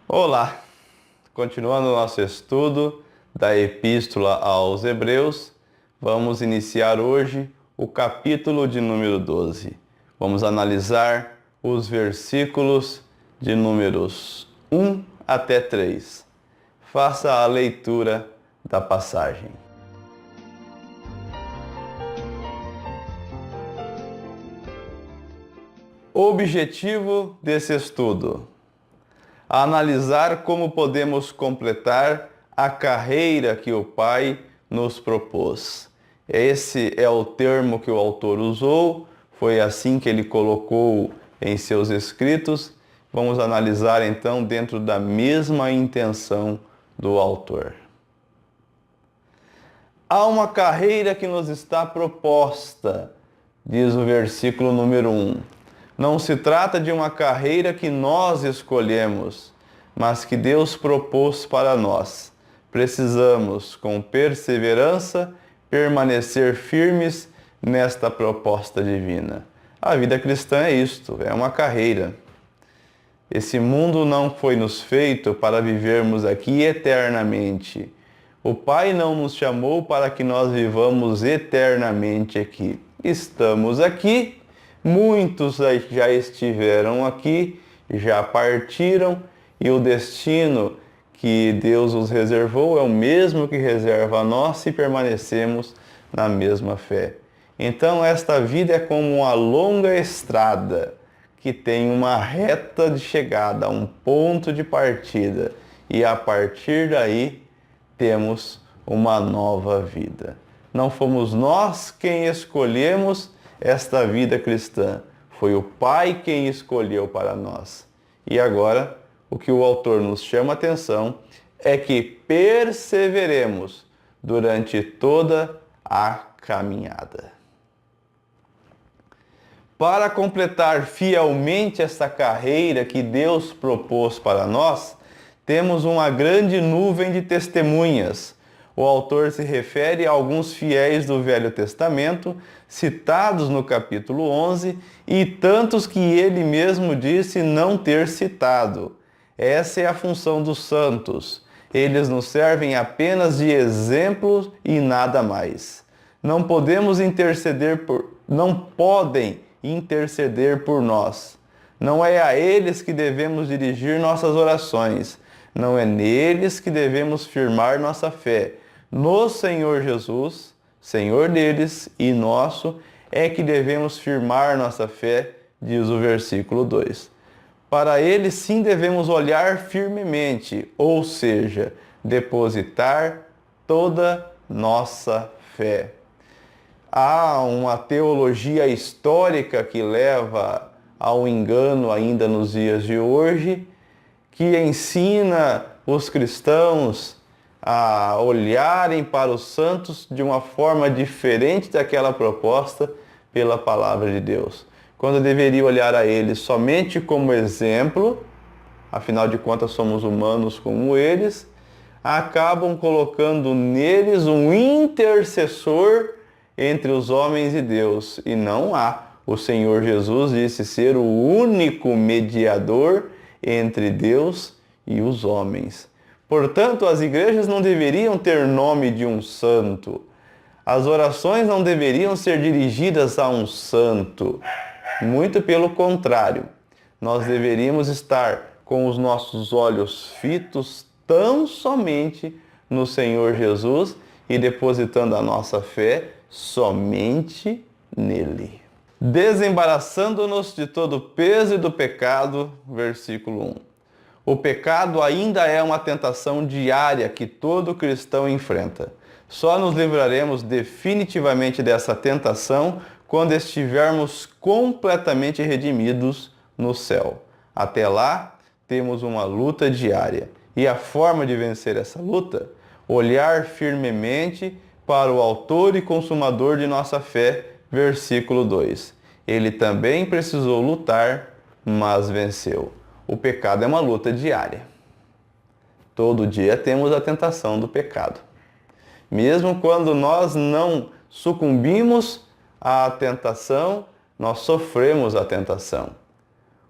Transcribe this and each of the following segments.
Olá! Continuando o nosso estudo da Epístola aos Hebreus, vamos iniciar hoje o capítulo de número 12. Vamos analisar os versículos de números 1 até 3. Faça a leitura da passagem. Objetivo desse estudo: analisar como podemos completar a carreira que o Pai nos propôs. Esse é o termo que o autor usou, foi assim que ele colocou em seus escritos. Vamos analisar então dentro da mesma intenção do autor. Há uma carreira que nos está proposta, diz o versículo número 1. Não se trata de uma carreira que nós escolhemos, mas que Deus propôs para nós. Precisamos, com perseverança, permanecer firmes nesta proposta divina. A vida cristã é isto, é uma carreira. Esse mundo não foi nos feito para vivermos aqui eternamente. O Pai não nos chamou para que nós vivamos eternamente aqui. Estamos aqui. Muitos já estiveram aqui, já partiram, e o destino que Deus os reservou é o mesmo que reserva a nós se permanecemos na mesma fé. Então esta vida é como uma longa estrada que tem uma reta de chegada, um ponto de partida, e a partir daí temos uma nova vida. Não fomos nós quem escolhemos esta vida cristã, foi o Pai quem escolheu para nós. E agora, o que o autor nos chama a atenção é que perseveremos durante toda a caminhada. Para completar fielmente esta carreira que Deus propôs para nós, temos uma grande nuvem de testemunhas. O autor se refere a alguns fiéis do Velho Testamento, citados no capítulo 11, e tantos que ele mesmo disse não ter citado. Essa é a função dos santos. Eles nos servem apenas de exemplo e nada mais. Não podem interceder por nós. Não é a eles que devemos dirigir nossas orações. Não é neles que devemos firmar nossa fé. No Senhor Jesus, Senhor deles e nosso, é que devemos firmar nossa fé, diz o versículo 2. Para ele sim devemos olhar firmemente, ou seja, depositar toda nossa fé. Há uma teologia histórica que leva ao engano ainda nos dias de hoje, que ensina os cristãos a olharem para os santos de uma forma diferente daquela proposta pela palavra de Deus. Quando deveria olhar a eles somente como exemplo, afinal de contas somos humanos como eles, acabam colocando neles um intercessor entre os homens e Deus. E não há. O Senhor Jesus disse ser o único mediador entre Deus e os homens. Portanto, as igrejas não deveriam ter nome de um santo. As orações não deveriam ser dirigidas a um santo. Muito pelo contrário. Nós deveríamos estar com os nossos olhos fitos tão somente no Senhor Jesus e depositando a nossa fé somente nele. Desembaraçando-nos de todo o peso e do pecado, versículo 1. O pecado ainda é uma tentação diária que todo cristão enfrenta. Só nos livraremos definitivamente dessa tentação quando estivermos completamente redimidos no céu. Até lá, temos uma luta diária. E a forma de vencer essa luta? Olhar firmemente para o autor e consumador de nossa fé, versículo 2. Ele também precisou lutar, mas venceu. o pecado é uma luta diária. Todo dia temos a tentação do pecado. Mesmo quando nós não sucumbimos à tentação, nós sofremos a tentação.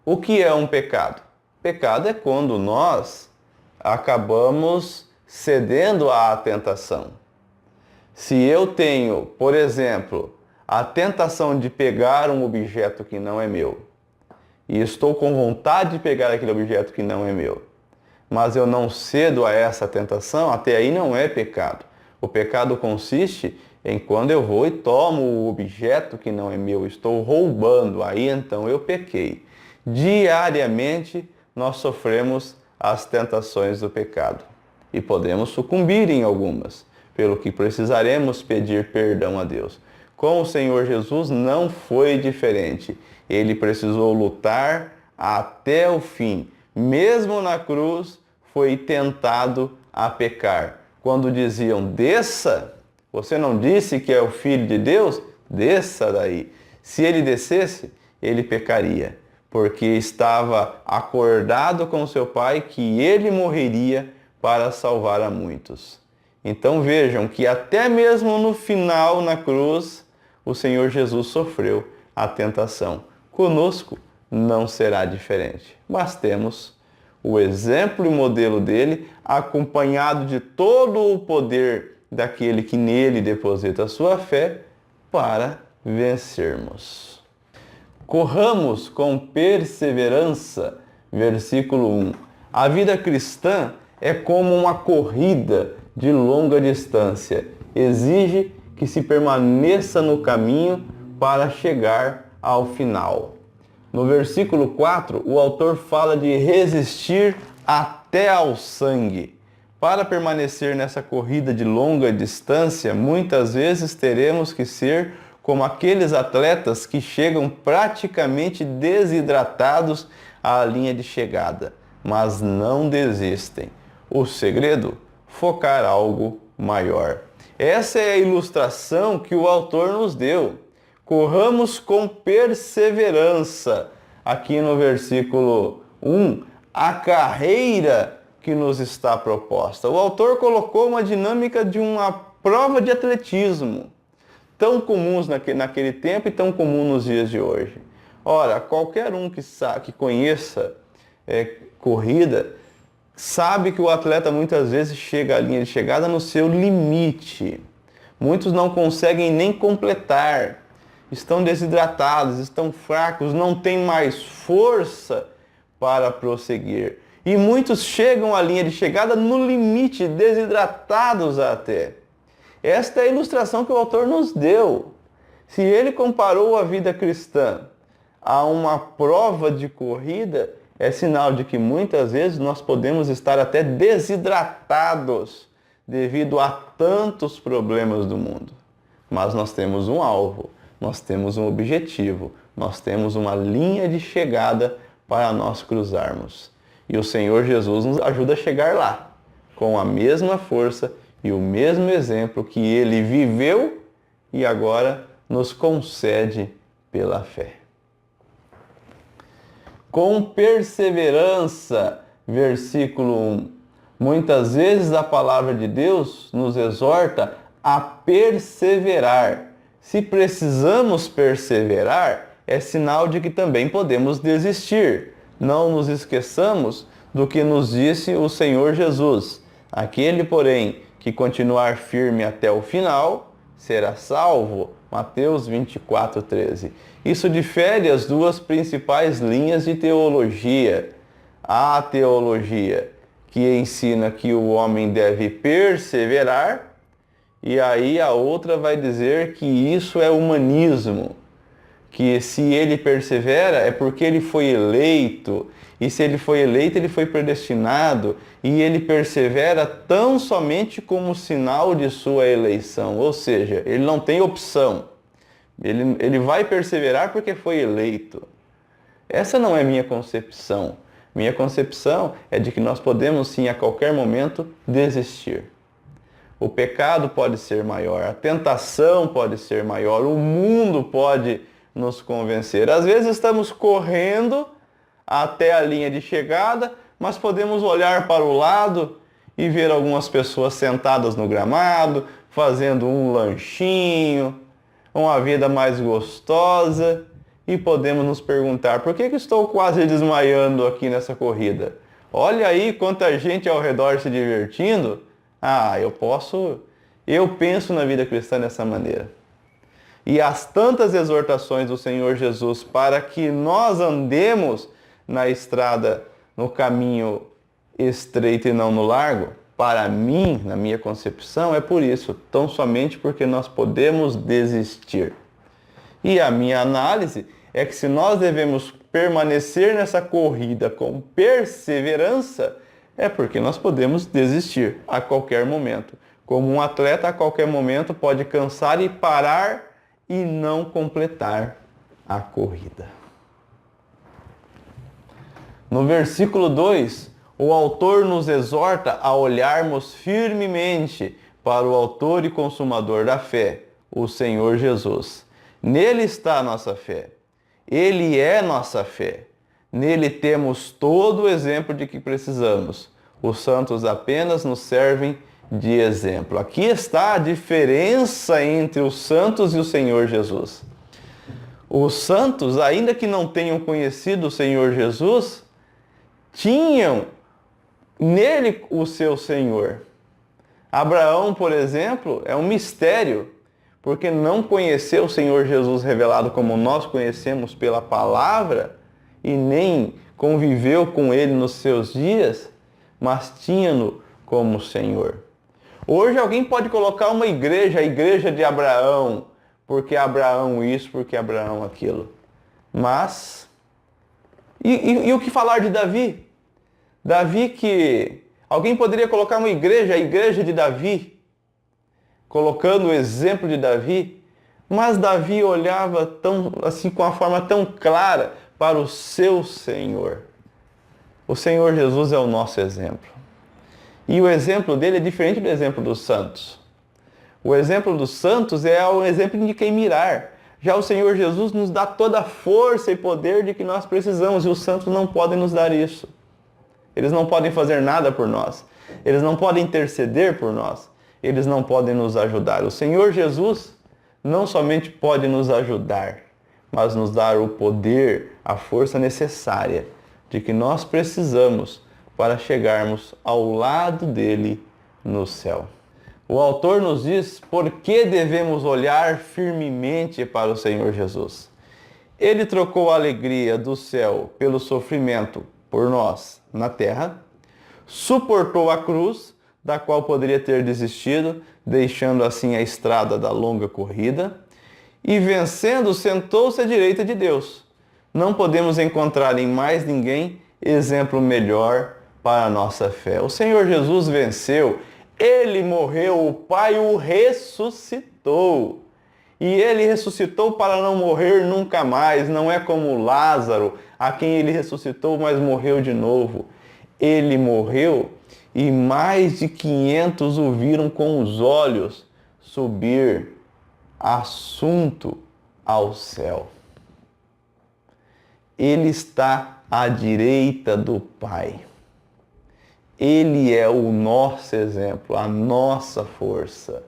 O que é um pecado? Pecado é quando nós acabamos cedendo à tentação. Se eu tenho, por exemplo, a tentação de pegar um objeto que não é meu, e estou com vontade de pegar aquele objeto que não é meu, mas eu não cedo a essa tentação, até aí não é pecado. O pecado consiste em quando eu vou e tomo o objeto que não é meu, estou roubando, aí então eu pequei. Diariamente nós sofremos as tentações do pecado e podemos sucumbir em algumas, pelo que precisaremos pedir perdão a Deus. Com o Senhor Jesus não foi diferente. Ele precisou lutar até o fim. Mesmo na cruz, foi tentado a pecar. Quando diziam, desça, você não disse que é o Filho de Deus? Desça daí. Se ele descesse, ele pecaria, porque estava acordado com seu Pai que ele morreria para salvar a muitos. Então vejam que até mesmo no final, na cruz, o Senhor Jesus sofreu a tentação. Conosco não será diferente, mas temos o exemplo e modelo dele, acompanhado de todo o poder daquele que nele deposita a sua fé, para vencermos. Corramos com perseverança, versículo 1. A vida cristã é como uma corrida de longa distância. Exige que se permaneça no caminho para chegar ao final. No versículo 4, o autor fala de resistir até ao sangue. Para permanecer nessa corrida de longa distância, muitas vezes teremos que ser como aqueles atletas que chegam praticamente desidratados à linha de chegada, mas não desistem. O segredo? Focar algo maior. Essa é a ilustração que o autor nos deu. Corramos com perseverança. Aqui no versículo 1, a carreira que nos está proposta. O autor colocou uma dinâmica de uma prova de atletismo, tão comuns naquele tempo e tão comum nos dias de hoje. Ora, qualquer um que conheça corrida, sabe que o atleta muitas vezes chega à linha de chegada no seu limite. Muitos não conseguem nem completar. Estão desidratados, estão fracos, não têm mais força para prosseguir. E muitos chegam à linha de chegada no limite, desidratados até. Esta é a ilustração que o autor nos deu. Se ele comparou a vida cristã a uma prova de corrida, é sinal de que muitas vezes nós podemos estar até desidratados devido a tantos problemas do mundo. Mas nós temos um alvo. Nós temos um objetivo, nós temos uma linha de chegada para nós cruzarmos. E o Senhor Jesus nos ajuda a chegar lá, com a mesma força e o mesmo exemplo que ele viveu e agora nos concede pela fé. Com perseverança, versículo 1. Muitas vezes a palavra de Deus nos exorta a perseverar. Se precisamos perseverar, é sinal de que também podemos desistir. Não nos esqueçamos do que nos disse o Senhor Jesus. Aquele, porém, que continuar firme até o final, será salvo. Mateus 24:13. Isso difere as duas principais linhas de teologia. A teologia que ensina que o homem deve perseverar, e aí a outra vai dizer que isso é humanismo, que se ele persevera é porque ele foi eleito, e se ele foi eleito, ele foi predestinado, e ele persevera tão somente como sinal de sua eleição, ou seja, ele não tem opção, ele vai perseverar porque foi eleito. Essa não é minha concepção. Minha concepção é de que nós podemos sim a qualquer momento desistir. O pecado pode ser maior, a tentação pode ser maior, o mundo pode nos convencer. Às vezes estamos correndo até a linha de chegada, mas podemos olhar para o lado e ver algumas pessoas sentadas no gramado, fazendo um lanchinho, uma vida mais gostosa, e podemos nos perguntar: por que estou quase desmaiando aqui nessa corrida? Olha aí quanta gente ao redor se divertindo. Eu penso na vida cristã dessa maneira. E as tantas exortações do Senhor Jesus para que nós andemos na estrada, no caminho estreito e não no largo, para mim, na minha concepção, é por isso, tão somente porque nós podemos desistir. E a minha análise é que se nós devemos permanecer nessa corrida com perseverança, é porque nós podemos desistir a qualquer momento. Como um atleta, a qualquer momento pode cansar e parar e não completar a corrida. No versículo 2, o autor nos exorta a olharmos firmemente para o autor e consumador da fé, o Senhor Jesus. Nele está a nossa fé. Ele é nossa fé. Nele temos todo o exemplo de que precisamos. Os santos apenas nos servem de exemplo. Aqui está a diferença entre os santos e o Senhor Jesus. Os santos, ainda que não tenham conhecido o Senhor Jesus, tinham nele o seu Senhor. Abraão, por exemplo, é um mistério, porque não conheceu o Senhor Jesus revelado como nós conhecemos pela palavra e nem conviveu com ele nos seus dias, mas tinha-no como Senhor. Hoje alguém pode colocar uma igreja, a igreja de Abraão, porque Abraão isso, porque Abraão aquilo. Mas, e o que falar de Davi? Davi que alguém poderia colocar uma igreja, a igreja de Davi, colocando o exemplo de Davi, mas Davi olhava com uma forma tão clara para o seu Senhor. O Senhor Jesus é o nosso exemplo. E o exemplo dele é diferente do exemplo dos santos. O exemplo dos santos é o exemplo de quem mirar. Já o Senhor Jesus nos dá toda a força e poder de que nós precisamos, e os santos não podem nos dar isso. Eles não podem fazer nada por nós. Eles não podem interceder por nós. Eles não podem nos ajudar. O Senhor Jesus não somente pode nos ajudar, mas nos dar o poder, a força necessária de que nós precisamos para chegarmos ao lado dele no céu. O autor nos diz por que devemos olhar firmemente para o Senhor Jesus. Ele trocou a alegria do céu pelo sofrimento por nós na terra, suportou a cruz, da qual poderia ter desistido, deixando assim a estrada da longa corrida, e vencendo, sentou-se à direita de Deus. Não podemos encontrar em mais ninguém exemplo melhor para a nossa fé. O Senhor Jesus venceu, ele morreu, o Pai o ressuscitou. E ele ressuscitou para não morrer nunca mais. Não é como Lázaro, a quem ele ressuscitou, mas morreu de novo. Ele morreu e mais de 500 o viram com os olhos subir assunto ao céu. Ele está à direita do Pai. Ele é o nosso exemplo, a nossa força.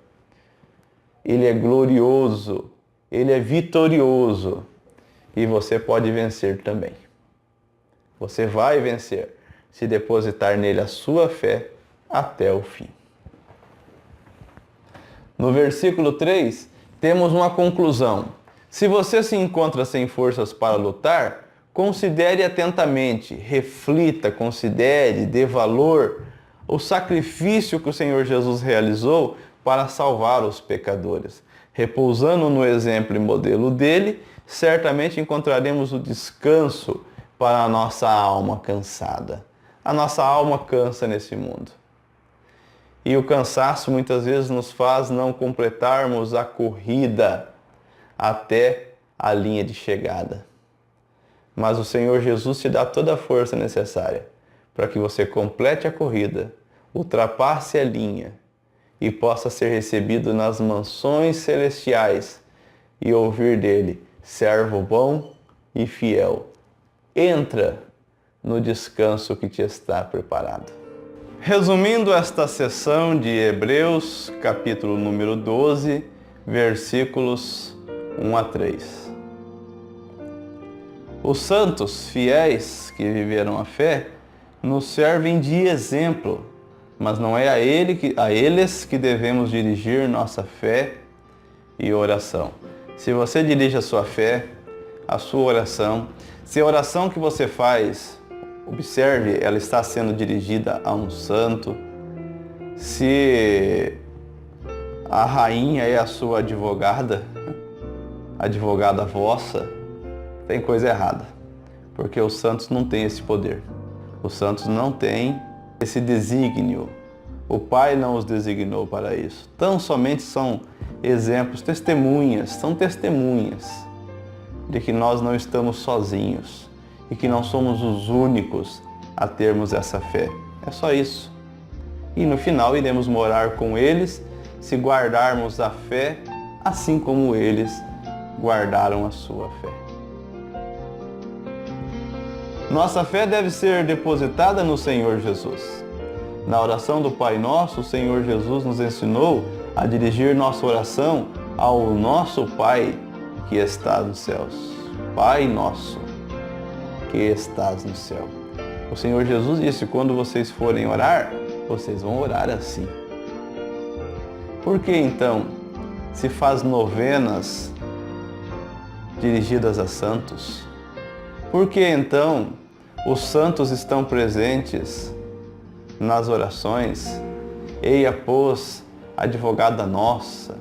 Ele é glorioso, ele é vitorioso e você pode vencer também. Você vai vencer se depositar nele a sua fé até o fim. No versículo 3, temos uma conclusão. Se você se encontra sem forças para lutar, considere atentamente, reflita, considere, dê valor o sacrifício que o Senhor Jesus realizou para salvar os pecadores. Repousando no exemplo e modelo dele, certamente encontraremos o descanso para a nossa alma cansada. A nossa alma cansa nesse mundo. E o cansaço muitas vezes nos faz não completarmos a corrida até a linha de chegada. Mas o Senhor Jesus te dá toda a força necessária para que você complete a corrida, ultrapasse a linha e possa ser recebido nas mansões celestiais e ouvir dele: servo bom e fiel, entra no descanso que te está preparado. Resumindo esta sessão de Hebreus, capítulo número 12, versículos 1 a 3. Os santos fiéis que viveram a fé nos servem de exemplo, mas não é a eles que devemos dirigir nossa fé e oração. Se você dirige a sua fé, a sua oração, se a oração que você faz, observe, ela está sendo dirigida a um santo, se a rainha é a sua advogada vossa, tem coisa errada, porque os santos não têm esse poder. Os santos não têm esse desígnio. O Pai não os designou para isso. Tão somente são exemplos, são testemunhas de que nós não estamos sozinhos e que não somos os únicos a termos essa fé. É só isso. E no final iremos morar com eles se guardarmos a fé assim como eles guardaram a sua fé. Nossa fé deve ser depositada no Senhor Jesus. Na oração do Pai Nosso, o Senhor Jesus nos ensinou a dirigir nossa oração ao nosso Pai que está nos céus. Pai Nosso que estás no céu. O Senhor Jesus disse, quando vocês forem orar, vocês vão orar assim. Por que então se faz novenas dirigidas a santos? Por que então os santos estão presentes nas orações? Eia, pois, advogada nossa,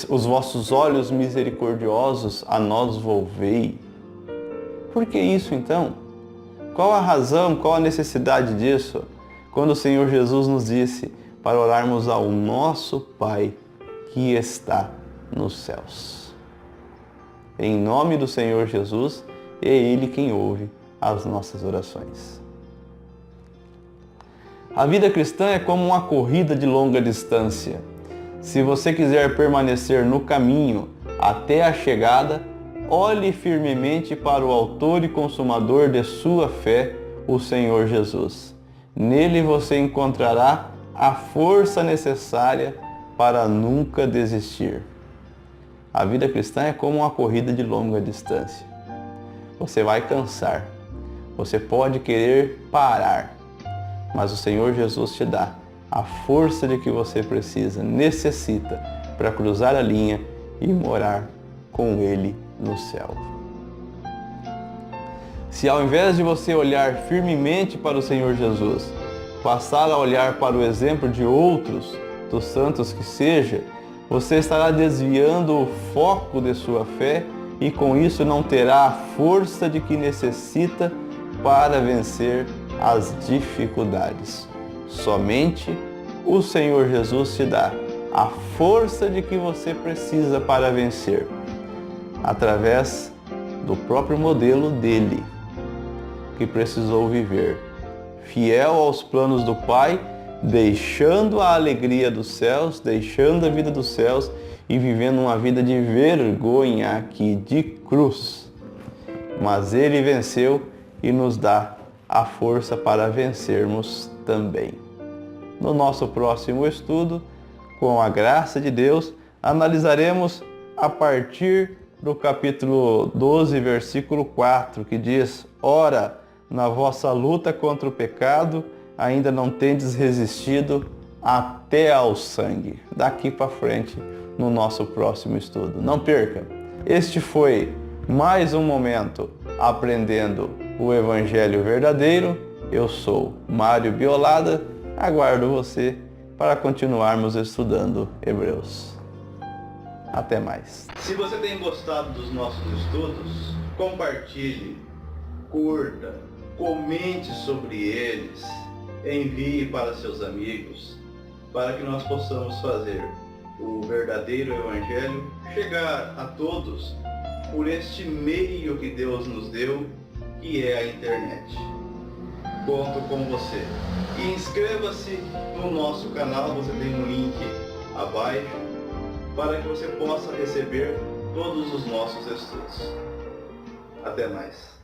os vossos olhos misericordiosos a nós volvei. Por que isso então? Qual a razão, qual a necessidade disso? Quando o Senhor Jesus nos disse para orarmos ao nosso Pai que está nos céus. Em nome do Senhor Jesus, é Ele quem ouve as nossas orações. A vida cristã é como uma corrida de longa distância. Se você quiser permanecer no caminho até a chegada, olhe firmemente para o autor e consumador de sua fé, o Senhor Jesus. Nele você encontrará a força necessária para nunca desistir. A vida cristã é como uma corrida de longa distância. Você vai cansar, você pode querer parar, mas o Senhor Jesus te dá a força de que você necessita para cruzar a linha e morar com Ele no céu. Se ao invés de você olhar firmemente para o Senhor Jesus, passar a olhar para o exemplo de outros, dos santos que seja, você estará desviando o foco de sua fé e com isso não terá a força de que necessita para vencer as dificuldades. Somente o Senhor Jesus te dá a força de que você precisa para vencer, através do próprio modelo dele, que precisou viver, fiel aos planos do Pai, deixando a alegria dos céus, deixando a vida dos céus e vivendo uma vida de vergonha aqui, de cruz. Mas ele venceu e nos dá a força para vencermos também. No nosso próximo estudo, com a graça de Deus, analisaremos a partir do capítulo 12, versículo 4, que diz: Ora, na vossa luta contra o pecado, ainda não tendes resistido até ao sangue. Daqui para frente, no nosso próximo estudo. Não perca! Este foi mais um momento aprendendo o Evangelho verdadeiro. Eu sou Mário Biolada, aguardo você para continuarmos estudando Hebreus. Até mais. Se você tem gostado dos nossos estudos, compartilhe, curta, comente sobre eles, envie para seus amigos, para que nós possamos fazer o verdadeiro Evangelho chegar a todos por este meio que Deus nos deu, que é a internet. Conto com você. E inscreva-se no nosso canal, você tem um link abaixo, para que você possa receber todos os nossos estudos. Até mais.